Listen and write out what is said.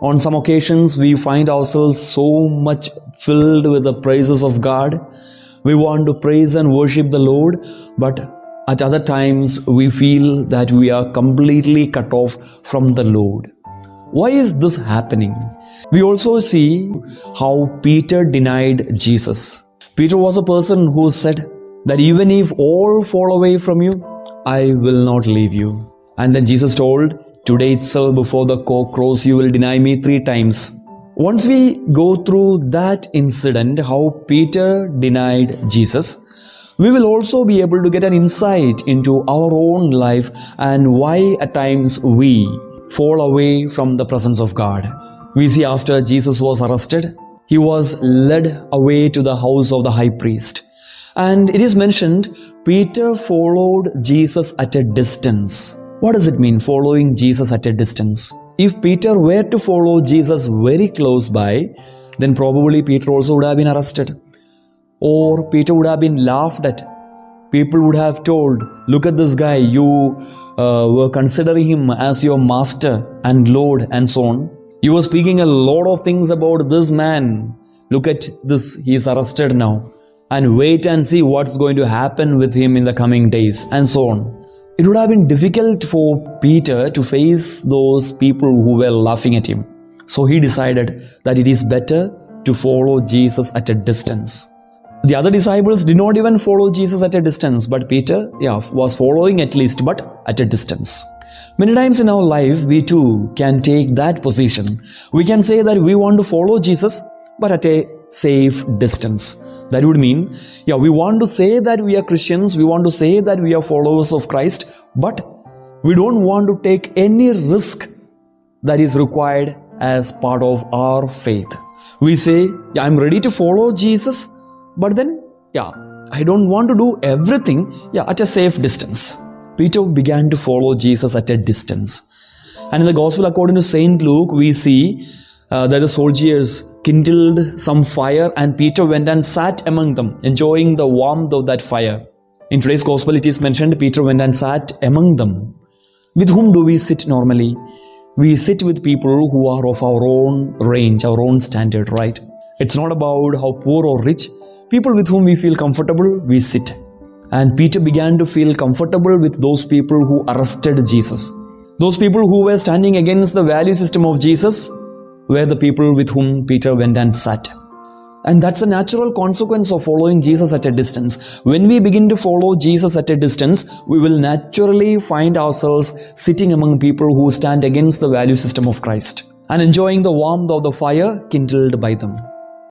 On some occasions, we find ourselves so much filled with the praises of God. We want to praise and worship the Lord, but at other times, we feel that we are completely cut off from the Lord. Why is this happening? We also see how Peter denied Jesus. Peter was a person who said that even if all fall away from you, I will not leave you. And then Jesus told, today itself before the cock crows, you will deny me 3 times. Once we go through that incident, how Peter denied Jesus, we will also be able to get an insight into our own life and why at times we fall away from the presence of God. We see after Jesus was arrested, he was led away to the house of the high priest. And it is mentioned, Peter followed Jesus at a distance. What does it mean, following Jesus at a distance? If Peter were to follow Jesus very close by, then probably Peter also would have been arrested. Or Peter would have been laughed at. People would have told, look at this guy, you were considering him as your master and Lord and so on. You were speaking a lot of things about this man. Look at this, he is arrested now. And wait and see what's going to happen with him in the coming days and so on. It would have been difficult for Peter to face those people who were laughing at him. So he decided that it is better to follow Jesus at a distance. The other disciples did not even follow Jesus at a distance, but Peter, was following at least, but at a distance. Many times in our life, we too can take that position. We can say that we want to follow Jesus, but at a safe distance. That would mean, we want to say that we are Christians, we want to say that we are followers of Christ, but we don't want to take any risk that is required as part of our faith. We say, I'm ready to follow Jesus, but then, I don't want to do everything, at a safe distance. Peter began to follow Jesus at a distance. And in the Gospel according to Saint Luke, we see that the soldiers kindled some fire and Peter went and sat among them, enjoying the warmth of that fire. In today's Gospel, it is mentioned Peter went and sat among them. With whom do we sit normally? We sit with people who are of our own range, our own standard, right? It's not about how poor or rich. People with whom we feel comfortable, we sit. And Peter began to feel comfortable with those people who arrested Jesus. Those people who were standing against the value system of Jesus were the people with whom Peter went and sat. And that's a natural consequence of following Jesus at a distance. When we begin to follow Jesus at a distance, we will naturally find ourselves sitting among people who stand against the value system of Christ and enjoying the warmth of the fire kindled by them.